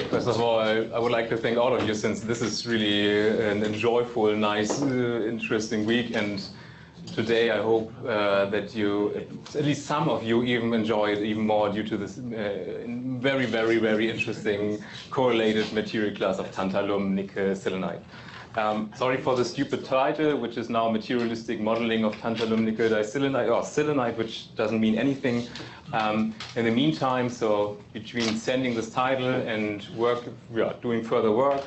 First of all, I would like to thank all of you, since this is really an enjoyable, nice, interesting week. And today I hope that you, at least some of you, even enjoy it even more due to this very, very, very interesting correlated material class of tantalum, nickel, selenide. Sorry for the stupid title, which is now Materialistic Modeling of Tantalum Nickel Diselenide, or selenide, which doesn't mean anything. In the meantime, so between sending this title and doing further work,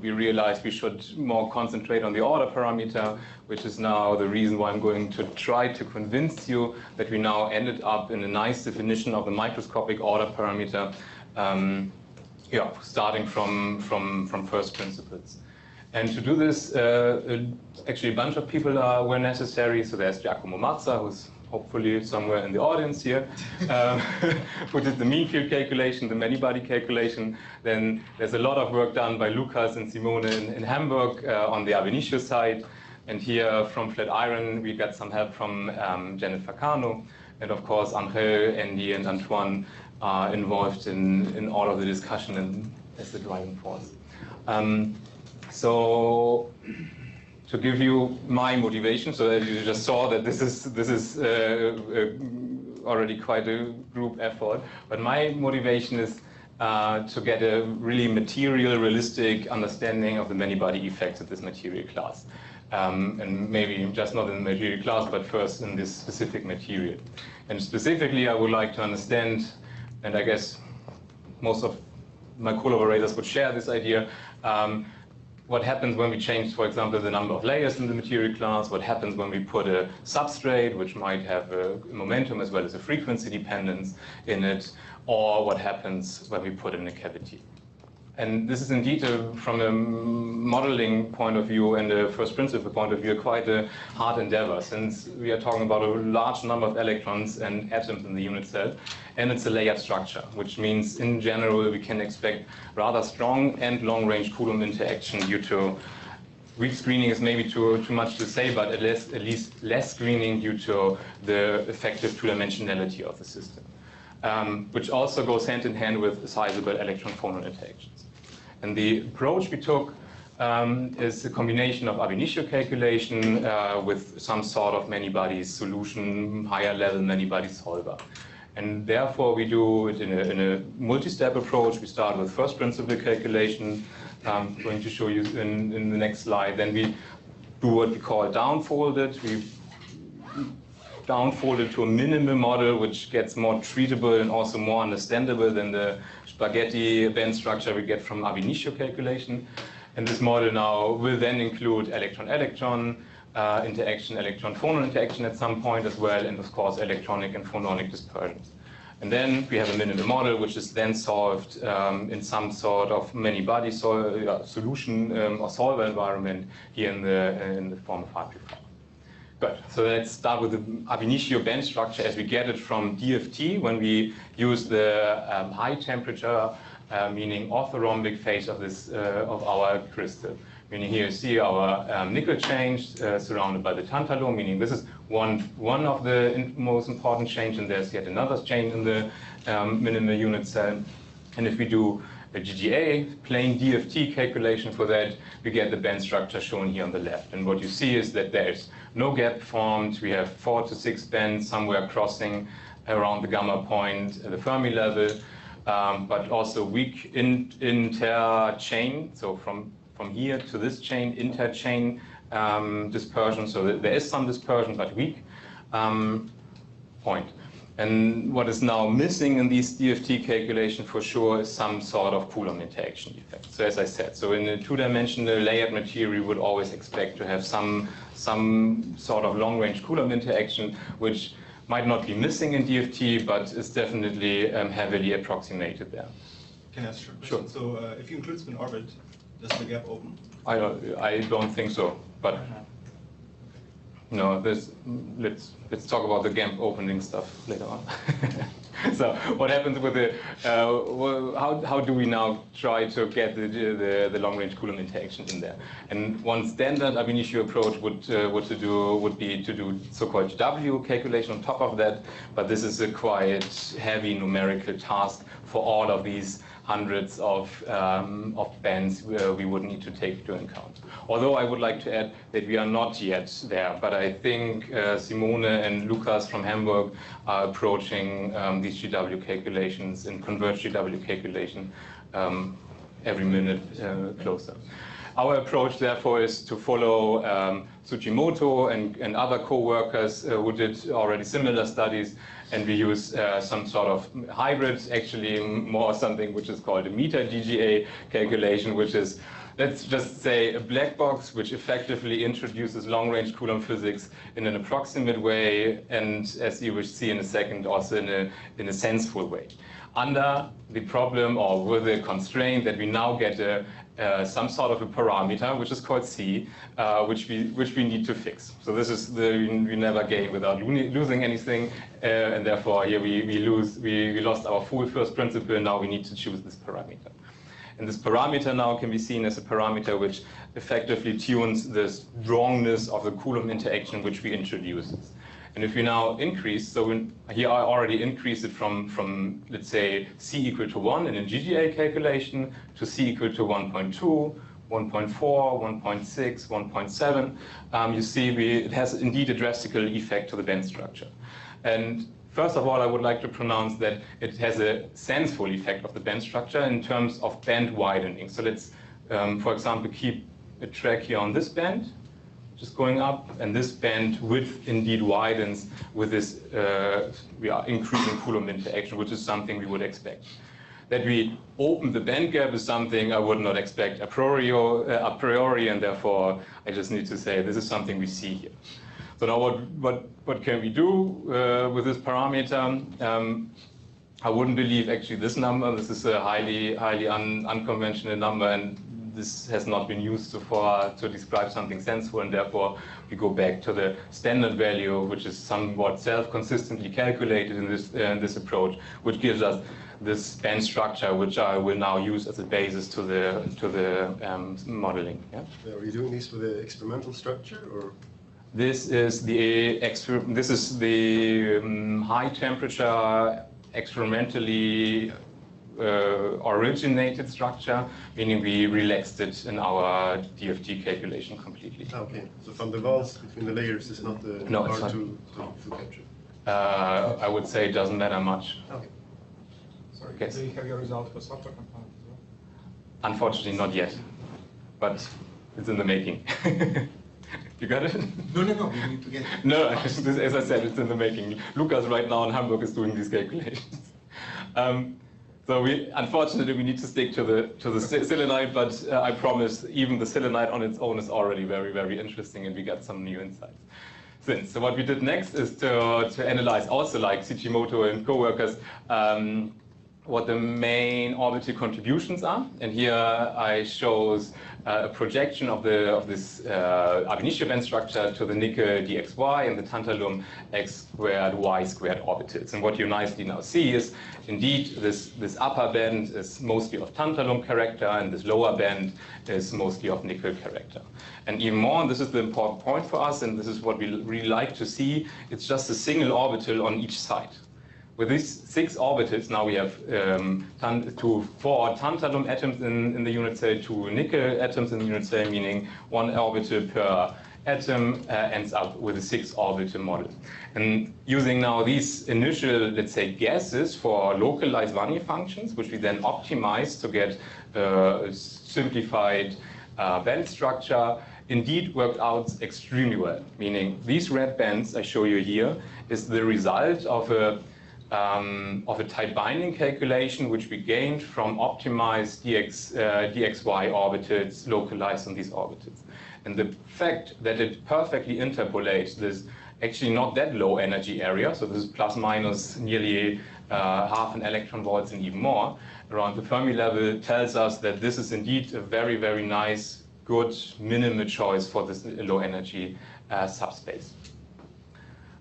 we realized we should more concentrate on the order parameter, which is now the reason why I'm going to try to convince you that we now ended up in a nice definition of the microscopic order parameter, starting from first principles. And to do this, actually a bunch of people were necessary. So there's Giacomo Mazza, who's hopefully somewhere in the audience here, who did the mean field calculation, the many-body calculation. Then there's a lot of work done by Lucas and Simone in Hamburg on the ab initio side. And here from Flatiron, we got some help from Janet Facano. And of course, Angel, Andy, and Antoine are involved in all of the discussion and as the driving force. So to give you my motivation, so that you just saw that this is already quite a group effort, but my motivation is to get a really material, realistic understanding of the many-body effects of this material class. And maybe just not in the material class, but first in this specific material. And specifically, I would like to understand, and I guess most of my collaborators would share this idea, what happens when we change, for example, the number of layers in the material class, what happens when we put a substrate, which might have a momentum as well as a frequency dependence in it, or what happens when we put in a cavity. And this is indeed, from a modeling point of view and a first principle point of view, quite a hard endeavor, since we are talking about a large number of electrons and atoms in the unit cell, and it's a layered structure, which means in general we can expect rather strong and long-range Coulomb interaction due to weak screening is maybe too much to say, but at least less screening due to the effective two-dimensionality of the system. Which also goes hand in hand with sizable electron-phonon interactions. And the approach we took is a combination of ab initio calculation with some sort of many-body solution, higher-level many-body solver. And therefore, we do it in a multi-step approach. We start with first principle calculation. I'm going to show you in the next slide. Then we do what we call downfolded. We downfolded to a minimal model, which gets more treatable and also more understandable than the spaghetti band structure we get from ab initio calculation. And this model now will then include electron-electron interaction, electron-phonon interaction at some point as well, and of course electronic and phononic dispersions. And then we have a minimal model, which is then solved in some sort of many-body solution or solver environment here in the form of Hartree. Good. So let's start with the ab initio band structure as we get it from DFT when we use the high temperature, meaning orthorhombic phase of this of our crystal. Meaning here you see our nickel change surrounded by the tantalum, meaning this is one of the most important change, and there's yet another change in the minimal unit cell. And if we do a GGA, plain DFT calculation for that, we get the band structure shown here on the left. And what you see is that there's no gap formed. We have 4 to 6 bands somewhere crossing around the gamma point at the Fermi level, but also weak interchain. So from here to this chain, interchain dispersion. So there is some dispersion, but weak point. And what is now missing in these DFT calculation for sure is some sort of Coulomb interaction effect. So as I said, so in a two-dimensional layered material, you would always expect to have some sort of long-range Coulomb interaction, which might not be missing in DFT, but is definitely heavily approximated there. Can I ask you a question? Sure. So if you include spin orbit, does the gap open? I don't think so, but no, let's talk about the gap opening stuff later on. So what happens with the, how do we now try to get the long-range Coulomb interaction in there? And one standard ab initio approach would be to do so-called W calculation on top of that, but this is a quite heavy numerical task for all of these hundreds of bands we would need to take into account. Although I would like to add that we are not yet there, but I think Simone and Lukas from Hamburg are approaching these GW calculations and converged GW calculation every minute closer. Our approach, therefore, is to follow Tsujimoto and other co-workers who did already similar studies, and we use some sort of hybrid, actually more something which is called a meta-GGA calculation, which is, let's just say, a black box which effectively introduces long-range Coulomb physics in an approximate way, and as you will see in a second, also in a senseful way. Under the problem, or with the constraint that we now get some sort of a parameter, which is called C, which we need to fix. So this is we never gain without losing anything, and therefore here we lost our full first principle. Now we need to choose this parameter. And this parameter now can be seen as a parameter which effectively tunes the strongness of the Coulomb interaction which we introduced. And if we now increase, so here I already increased it from let's say C equal to 1 in a GGA calculation to C equal to 1.2, 1.4, 1.6, 1.7. You see it has indeed a drastic effect to the band structure. And first of all, I would like to pronounce that it has a senseful effect of the band structure in terms of band widening. So let's, for example, keep a track here on this band, just going up, and this band width indeed widens with this we are increasing Coulomb interaction, which is something we would expect. That we open the band gap is something I would not expect a priori, and therefore I just need to say this is something we see here. So now what can we do with this parameter? I wouldn't believe actually this number. This is a highly unconventional number, and this has not been used so far to describe something sensible, and therefore we go back to the standard value, which is somewhat self-consistently calculated in this approach, which gives us this band structure, which I will now use as a basis to the modeling. Yeah? Are you doing this with the experimental structure, or? This is the high temperature experimentally originated structure, meaning we relaxed it in our DFT calculation completely. Okay, so from the walls between the layers is not hard to capture? I would say it doesn't matter much. Okay. Sorry, Yes. do you have your result for software component as well? Unfortunately, not yet, but it's in the making. You got it? No, we need to get it. No, as I said, it's in the making. Lukas right now in Hamburg is doing these calculations. So unfortunately, we need to stick to the selenite, but I promise even the selenite on its own is already very, very interesting, and we got some new insights since. So what we did next is to analyze, also like Tsujimoto and co-workers, what the main orbital contributions are. And here I shows a projection of this ab initio band structure to the nickel dxy and the tantalum x squared y squared orbitals. And what you nicely now see is indeed this upper band is mostly of tantalum character, and this lower band is mostly of nickel character. And even more, and this is the important point for us, and this is what we really like to see, it's just a single orbital on each side. With these 6 orbitals, now we have 4 tantalum atoms in the unit cell, 2 nickel atoms in the unit cell, meaning 1 orbital per atom ends up with a 6 orbital model. And using now these initial, let's say, guesses for localized Wannier functions, which we then optimize to get a simplified band structure, indeed worked out extremely well. Meaning these red bands I show you here is the result of a tight binding calculation which we gained from optimized dxy orbitals localized on these orbitals. And the fact that it perfectly interpolates this actually not that low energy area, so this is plus minus nearly half an electron volts and even more around the Fermi level, tells us that this is indeed a very, very nice, good minimal choice for this low energy subspace.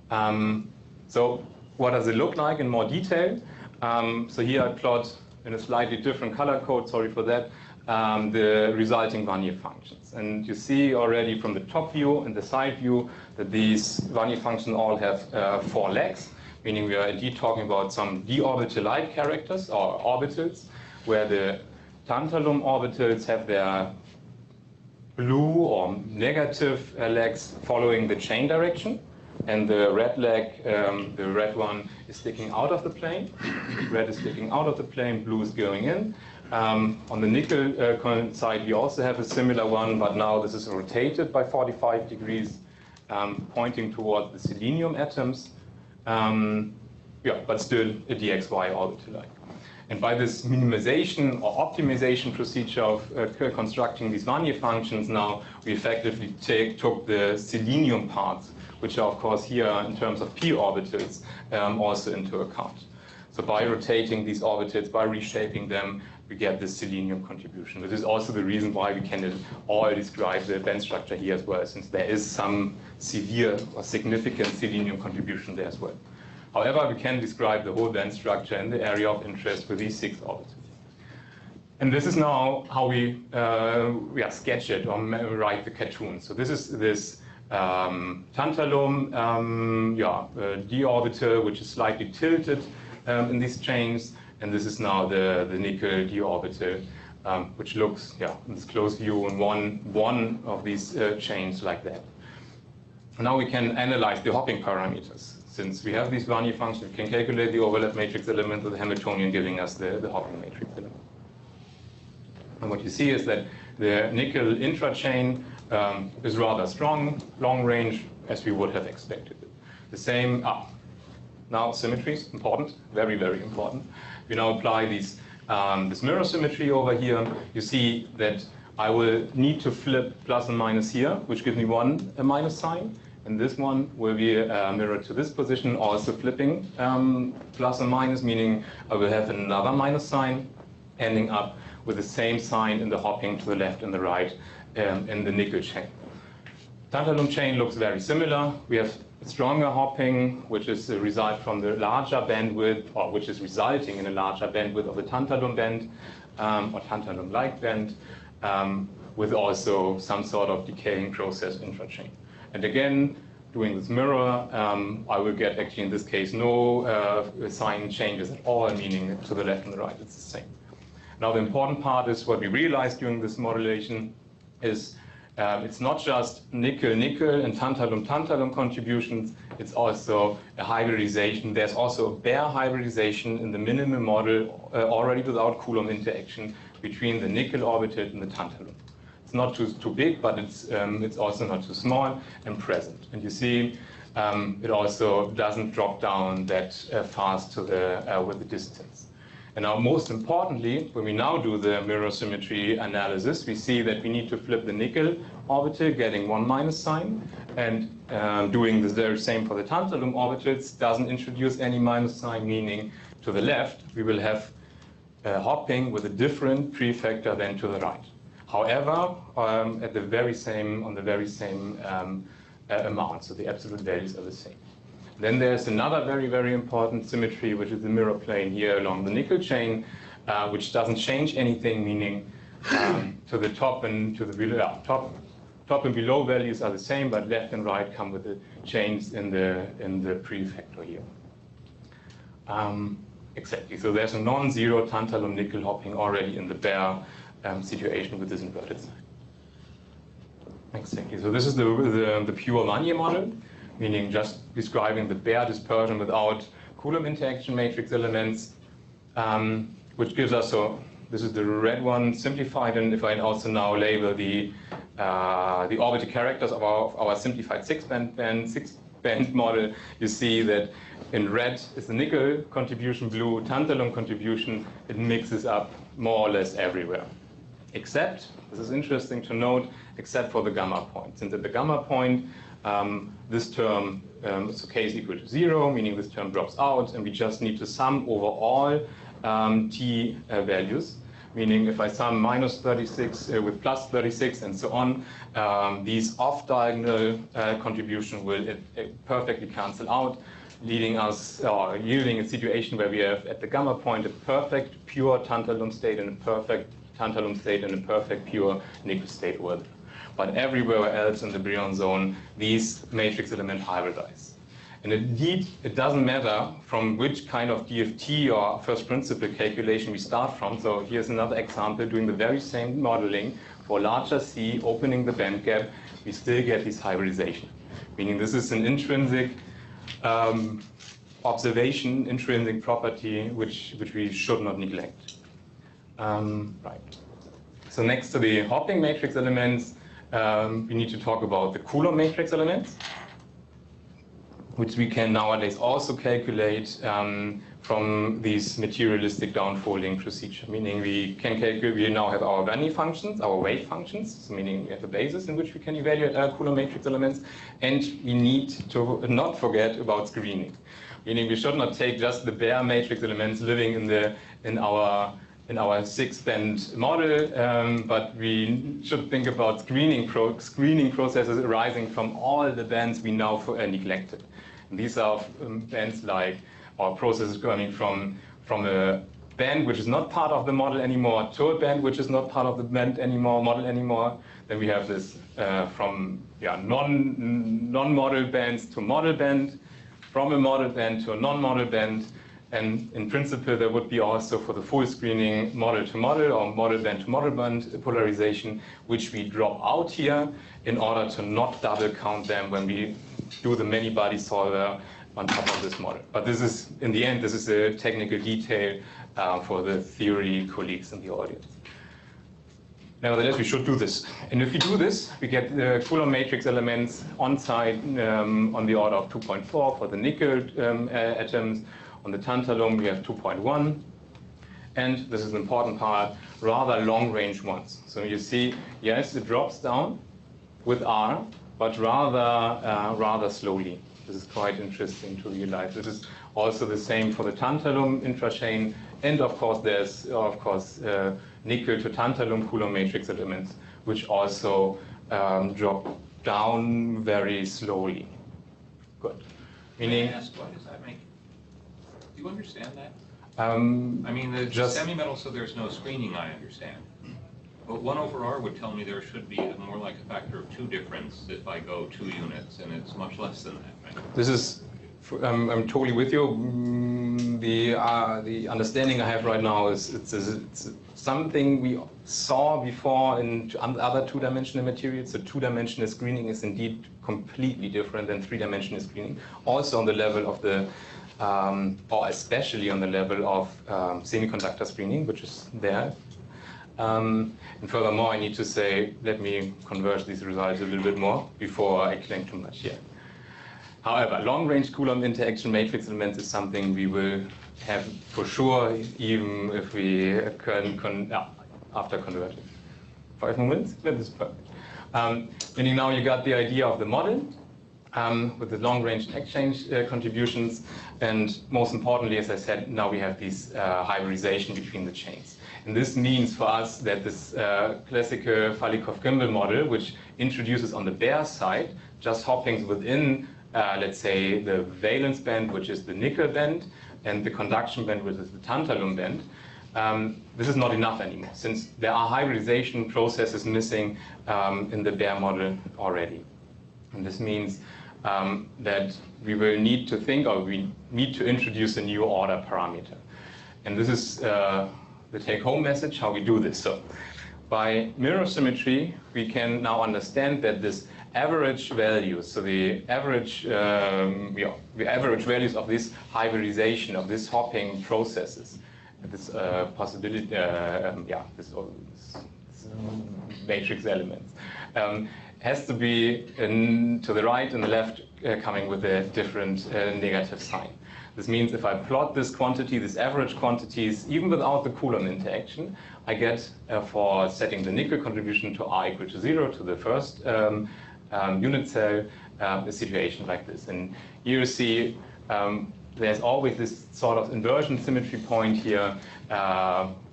So what does it look like in more detail? So here I plot in a slightly different color code, sorry for that, the resulting Wannier functions. And you see already from the top view and the side view that these Wannier functions all have 4 legs, meaning we are indeed talking about some d-orbital-like characters or orbitals, where the tantalum orbitals have their blue or negative legs following the chain direction, and the red leg, the red one, is sticking out of the plane. Red is sticking out of the plane, blue is going in. On the nickel side, we also have a similar one, but now this is rotated by 45 degrees, pointing towards the selenium atoms. Yeah, but still a dxy orbital-like. And by this minimization or optimization procedure of constructing these Wannier functions, now we effectively took the selenium parts, which are of course here in terms of p orbitals, also into account. So by rotating these orbitals, by reshaping them, we get this selenium contribution. This is also the reason why we can all describe the band structure here as well, since there is some severe or significant selenium contribution there as well. However, we can describe the whole band structure in the area of interest with these 6 orbitals. And this is now how we sketch it or write the cartoon. So this is this tantalum d orbital, which is slightly tilted in these chains. And this is now the nickel d orbital, which looks, in this close view in one of these chains like that. Now we can analyze the hopping parameters. Since we have these Wannier functions, we can calculate the overlap matrix element with the Hamiltonian giving us the hopping matrix element. And what you see is that the nickel intrachain is rather strong, long range, as we would have expected it. The same, now symmetries, important, very, very important. We now apply these, this mirror symmetry over here. You see that I will need to flip plus and minus here, which gives me a minus sign. And this one will be mirrored to this position, also flipping plus and minus, meaning I will have another minus sign, ending up with the same sign in the hopping to the left and the right in the nickel chain. Tantalum chain looks very similar. We have stronger hopping, which is a result from the larger bandwidth, or which is resulting in a larger bandwidth of the tantalum band, or tantalum-like band, with also some sort of decaying process intrachain. And again, doing this mirror, I will get actually in this case no sign changes at all, meaning to the left and the right, it's the same. Now the important part is what we realized during this modulation is it's not just nickel-nickel and tantalum-tantalum contributions, it's also a hybridization. There's also a bare hybridization in the minimum model already without Coulomb interaction between the nickel orbital and the tantalum. Not too big, but it's also not too small and present. And you see, it also doesn't drop down that fast to with the distance. And now, most importantly, when we now do the mirror symmetry analysis, we see that we need to flip the nickel orbital, getting 1 minus sign, and doing the very same for the tantalum orbitals doesn't introduce any minus sign, meaning to the left we will have hopping with a different prefactor than to the right. However, at the very same amount, so the absolute values are the same. Then there's another very, very important symmetry, which is the mirror plane here along the nickel chain, which doesn't change anything, meaning to the top and to the below. Top and below values are the same, but left and right come with the chains in the prefactor here. Exactly. So there's a non-zero tantalum nickel hopping already in the bare situation with this inverted sign. Exactly. So this is the pure Wannier model, meaning just describing the bare dispersion without Coulomb interaction matrix elements, which gives us, so this is the red one simplified, and if I also now label the orbital characters of our simplified six-band model, you see that in red is the nickel contribution, blue tantalum contribution. It mixes up more or less everywhere. Except, this is interesting to note, except for the gamma point. Since at the gamma point, this term, so k is equal to 0, meaning this term drops out, and we just need to sum over all t values, meaning if I sum minus 36 with plus 36 and so on, these off-diagonal contribution will perfectly cancel out, leading us, yielding a situation where we have at the gamma point a perfect pure tantalum state and a perfect tantalum state and a perfect pure nickel state over there. But everywhere else in the Brion zone, these matrix elements hybridize. And indeed, it doesn't matter from which kind of DFT or first principle calculation we start from. So here's another example doing the very same modeling for larger C, opening the band gap, we still get this hybridization. Meaning this is an intrinsic observation, intrinsic property, which we should not neglect. Right. So next to the hopping matrix elements, we need to talk about the Coulomb matrix elements, which we can nowadays also calculate from these materialistic downfolding procedure. Meaning we can calculate, we now have our Vanni functions, our wave functions, so meaning we have a basis in which we can evaluate our Coulomb matrix elements, and we need to not forget about screening. Meaning we should not take just the bare matrix elements living in our 6-band model, but we should think about screening processes arising from all the bands we now neglected. And these are bands like, or processes coming from a band which is not part of the model anymore to a band which is not part of the band anymore, model anymore. Then we have this from non-model bands to model band, from a model band to a non-model band. And in principle, there would be also for the full screening model to model or model band to model band polarization, which we drop out here in order to not double count them when we do the many-body solver on top of this model. But this is, in the end, this is a technical detail for the theory colleagues in the audience. Nevertheless, we should do this. And if we do this, we get the Coulomb matrix elements on site on the order of 2.4 for the nickel atoms. On the tantalum, we have 2.1. And this is an important part, rather long-range ones. So you see, yes, it drops down with R, but rather slowly. This is quite interesting to realize. This is also the same for the tantalum intrachain. And of course, there's nickel to tantalum Coulomb matrix elements, which also drop down very slowly. Good. Meaning, may I ask, what does that make? Do you understand that? I mean, the semi-metal, so there's no screening, I understand. But 1 over R would tell me there should be more like a factor of 2 difference if I go 2 units, and it's much less than that, right? This is, I'm totally with you. The understanding I have right now is it's something we saw before in other 2-dimensional materials. So 2-dimensional screening is indeed completely different than 3-dimensional screening. Also on the level of the or especially on the level of semiconductor screening, which is there. And furthermore, I need to say, let me converge these results a little bit more before I claim too much here. However, long-range Coulomb interaction matrix elements is something we will have for sure, even if we after converging. 5 more minutes? That is perfect. Meaning now you got the idea of the model. With the long-range exchange contributions, and most importantly, as I said, now we have this hybridization between the chains. And this means for us that this classical Fallikov-Gimbel model, which introduces on the bare side just hoppings within, let's say, the valence band, which is the nickel band, and the conduction band, which is the tantalum band, this is not enough anymore, since there are hybridization processes missing in the bare model already. And this means that we will need to think, or we need to introduce a new order parameter. And this is the take-home message, how we do this. So by mirror symmetry, we can now understand that this average values, so the average values of this hybridization, of this hopping processes, this possibility, this matrix elements, has to be to the right and the left coming with a different negative sign. This means if I plot this quantity, this average quantities, even without the Coulomb interaction, I get for setting the nickel contribution to R equal to 0 to the first unit cell, a situation like this. And here you see there's always this sort of inversion symmetry point here.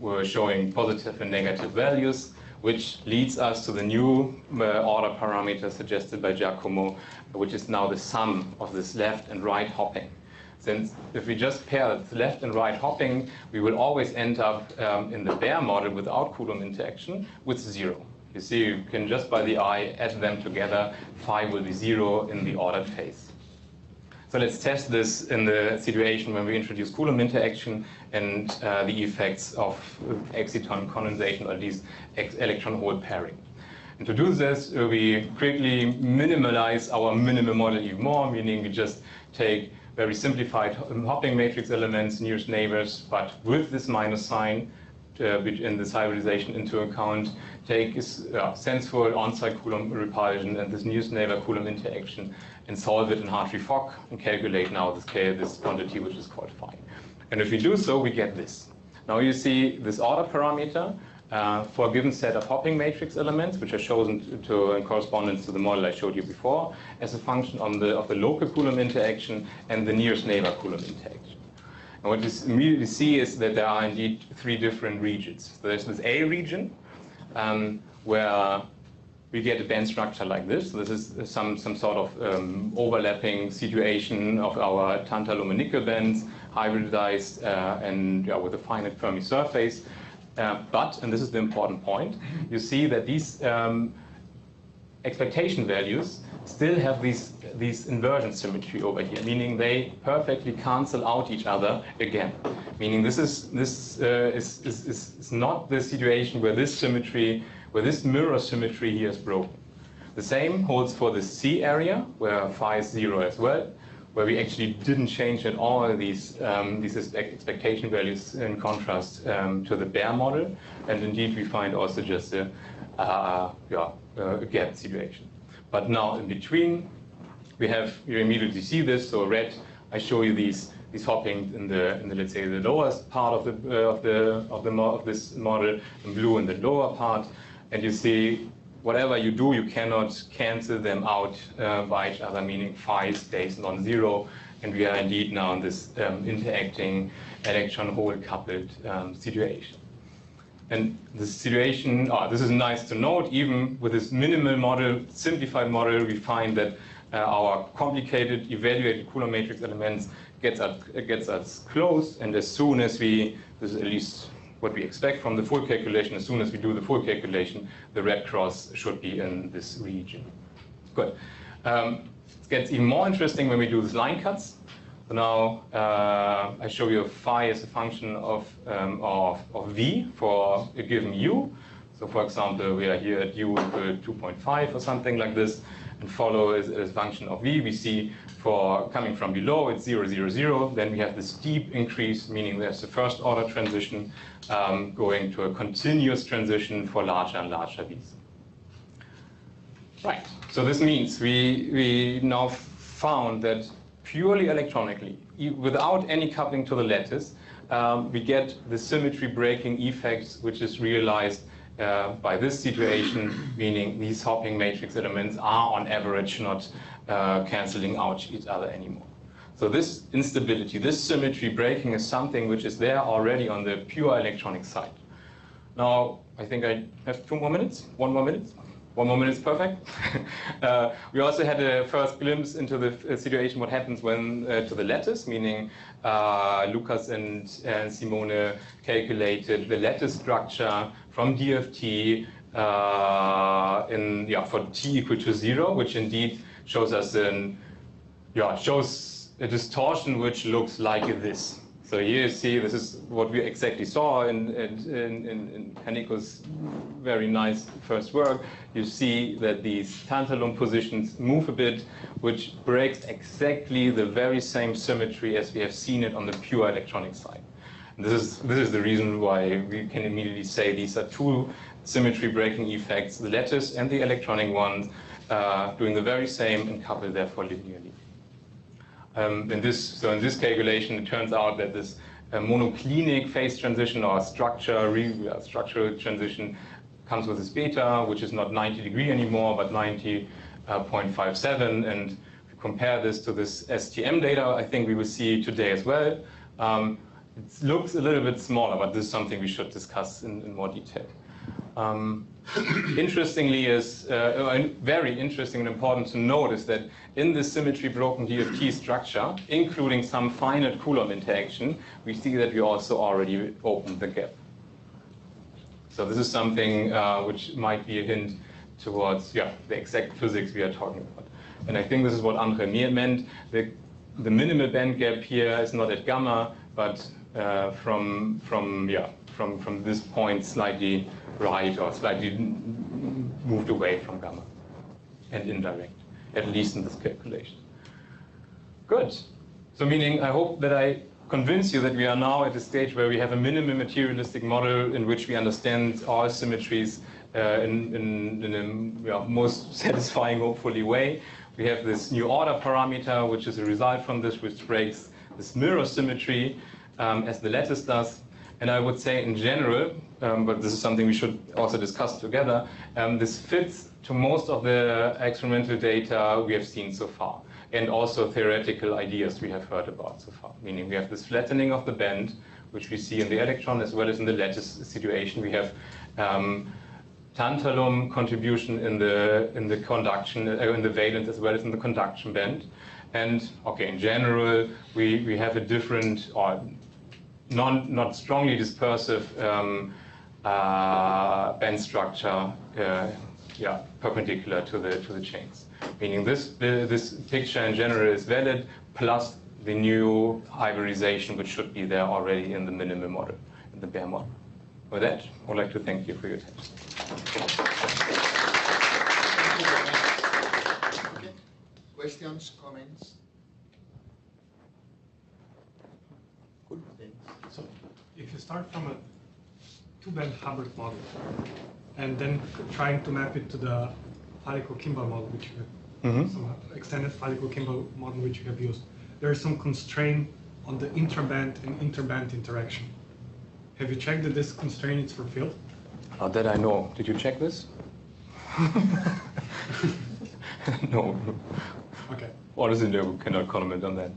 We're showing positive and negative values, which leads us to the new order parameter suggested by Giacomo, which is now the sum of this left and right hopping. Since if we just pair left and right hopping, we will always end up in the bare model without Coulomb interaction with 0. You see, you can just by the eye add them together, phi will be 0 in the ordered phase. So let's test this in the situation when we introduce Coulomb interaction and the effects of exciton condensation or these electron-hole pairing. And to do this, we quickly minimalize our minimal model even more, meaning we just take very simplified hopping matrix elements, nearest neighbors, but with this minus sign in this hybridization into account, take sensible on-site Coulomb repulsion and this nearest neighbor Coulomb interaction and solve it in Hartree-Fock and calculate now this quantity which is called phi. And if we do so, we get this. Now you see this order parameter for a given set of hopping matrix elements, which are chosen in correspondence to the model I showed you before, as a function of the local Coulomb interaction and the nearest neighbor Coulomb interaction. And what you immediately see is that there are indeed three different regions. So there's this A region, where we get a band structure like this. So this is some sort of overlapping situation of our tantalum and nickel bands, hybridized and with a finite Fermi surface. But, and this is the important point, you see that these expectation values still have these inversion symmetry over here, meaning they perfectly cancel out each other again. Meaning this is not the situation where this mirror symmetry here is broken. The same holds for the C area, where phi is 0 as well, where we actually didn't change at all these expectation values in contrast to the Baire model. And indeed, we find also just a gap situation. But now in between, you immediately see this. So red, I show you these hopping in the let's say the lowest part of this model, and blue in the lower part, and you see whatever you do, you cannot cancel them out by each other, meaning phi stays non-zero, and we are indeed now in this interacting electron-hole coupled situation. And this situation, this is nice to note, even with this minimal model, simplified model, we find that our complicated evaluated Coulomb matrix elements gets us close, and as soon as this is at least what we expect from the full calculation, as soon as we do the full calculation, the red cross should be in this region. Good. It gets even more interesting when we do these line cuts. So now I show you phi as a function of v for a given u. So for example, we are here at u equal 2.5 or something like this, and follow as a function of v. We see for coming from below, it's 0, 0, 0. Then we have this steep increase, meaning there's the first order transition going to a continuous transition for larger and larger v's. Right, so this means we now found that purely electronically, without any coupling to the lattice, we get the symmetry breaking effects, which is realized by this situation, meaning these hopping matrix elements are on average not canceling out each other anymore. So this instability, this symmetry breaking is something which is there already on the pure electronic side. Now, I think I have 2 more minutes, 1 more minute. 1 more minute is perfect. We also had a first glimpse into the situation, what happens when to the lattice, meaning Lucas and Simone calculated the lattice structure from DFT for t equal to 0, which indeed shows us shows a distortion which looks like this. So here you see this is what we exactly saw in Kaneko's very nice first work. You see that these tantalum positions move a bit, which breaks exactly the very same symmetry as we have seen it on the pure electronic side. And this is the reason why we can immediately say these are 2 symmetry breaking effects, the lattice and the electronic ones, doing the very same and coupled therefore linearly. In this calculation, it turns out that this monoclinic phase transition or structural transition comes with this beta, which is not 90 degree anymore, but 90.57. And if we compare this to this STM data, I think we will see today as well. It looks a little bit smaller, but this is something we should discuss in more detail. Interestingly very interesting and important to note is that in this symmetry broken DFT structure, including some finite Coulomb interaction, we see that we also already opened the gap. So this is something which might be a hint towards the exact physics we are talking about. And I think this is what Andre meant. The the minimal band gap here is not at gamma, but from this point slightly right or slightly moved away from gamma and indirect, at least in this calculation. Good. So meaning, I hope that I convince you that we are now at a stage where we have a minimum materialistic model in which we understand all symmetries in a most satisfying, hopefully, way. We have this new order parameter, which is a result from this, which breaks this mirror symmetry as the lattice does. And I would say in general, but this is something we should also discuss together, this fits to most of the experimental data we have seen so far, and also theoretical ideas we have heard about so far. Meaning we have this flattening of the band, which we see in the electron as well as in the lattice situation. We have tantalum contribution in the conduction, in the valence as well as in the conduction band. And okay, in general, we have a different or not strongly dispersive band structure, perpendicular to the chains. Meaning this picture in general is valid, plus the new hybridization, which should be there already in the minimal model, in the bare model. With that, I would like to thank you for your attention. Okay. Questions, comments? Good, thanks. So, if you start from a two-band Hubbard model, and then trying to map it to the Falico-Kimball model, which you have, some extended Falico-Kimball model which you have used, there is some constraint on the intraband and interband interaction. Have you checked that this constraint is for field? That I know. Did you check this? No. Okay. Honestly, no, cannot comment on that.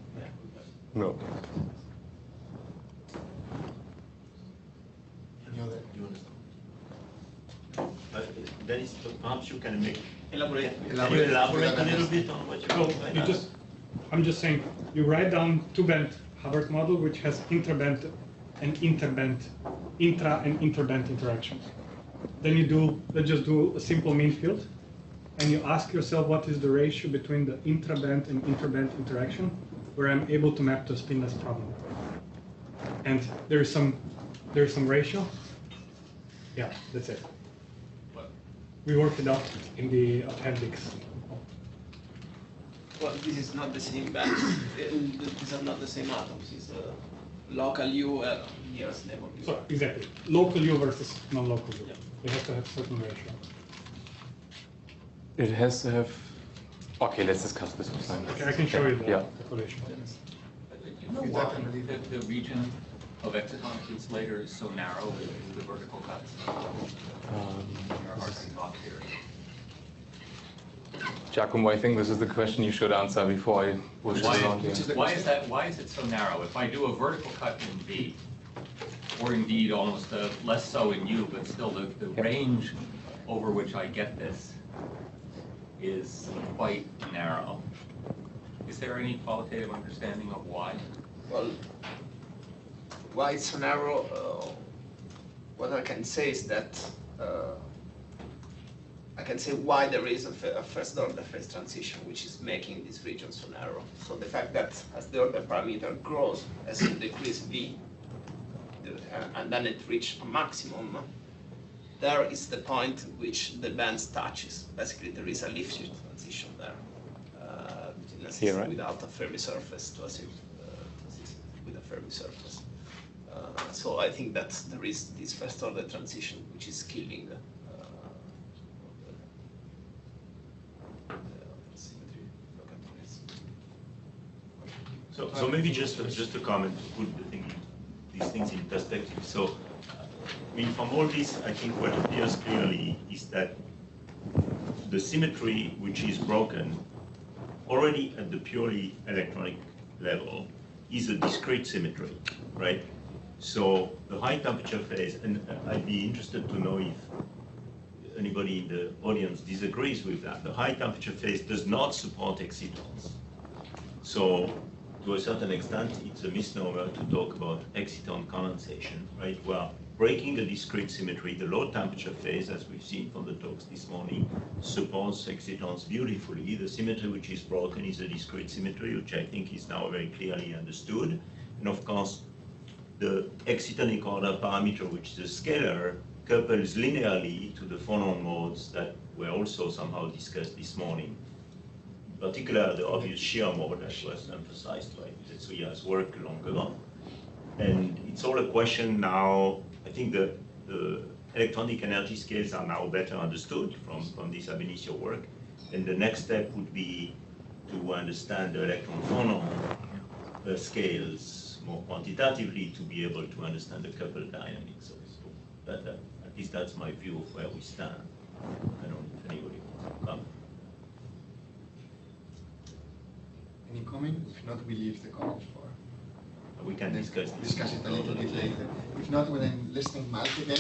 No. Dennis, perhaps you can elaborate a little bit on what you I'm just saying, you write down two-band Hubbard model which has intraband and interband, intra and interband interactions. Then you let's just do a simple mean field, and you ask yourself what is the ratio between the intraband and interband interaction, where I'm able to map to a spinless problem. And there's some ratio. Yeah, that's it. We worked it out in the appendix. Well, this is not the same band. These are not the same atoms. It's a local U nearest level. So exactly, local U versus non-local U. It has to have certain ratio. It has to have. Okay, let's discuss this offline. Okay, I can show you the calculation. You know why the region of excitonic insulator is so narrow with the vertical cuts? They're hard to talk here. Giacomo, I think this is the question you should answer before I push it around here. Why is it so narrow? If I do a vertical cut in V, or indeed almost less so in U, but still the range over which I get this is quite narrow. Is there any qualitative understanding of why? Well, why it's so narrow? What I can say is that I can say why there is a first order phase transition which is making this region so narrow. So the fact that as the order parameter grows, as you decrease V, and then it reaches a maximum, there is the point in which the band touches. Basically, there is a lift-shift transition there between a system without a Fermi surface to a system with a Fermi surface. So I think that there is this first order transition which is killing So maybe just a comment to put these things in perspective. So, I mean, from all this, I think what appears clearly is that the symmetry which is broken already at the purely electronic level is a discrete symmetry, right? So the high temperature phase, and I'd be interested to know if anybody in the audience disagrees with that. The high temperature phase does not support excitons. So to a certain extent, it's a misnomer to talk about exciton condensation, right? Well, breaking the discrete symmetry, the low temperature phase, as we've seen from the talks this morning, supports excitons beautifully. The symmetry which is broken is a discrete symmetry, which I think is now very clearly understood. And of course, the excitonic order parameter, which is a scalar, couples linearly to the phonon modes that were also somehow discussed this morning. In particular, the obvious shear mode that was emphasized by Tetsuya's work long ago. And it's all a question now. I think the electronic energy scales are now better understood from this ab initio work. And the next step would be to understand the electron phonon scales more quantitatively to be able to understand the coupled dynamics. So at least that's my view of where we stand. I don't know if anybody wants to comment. Any comment? If not, we leave the comments for. We can discuss this. Discuss it a little bit later. If not, when I'm listening Malte then.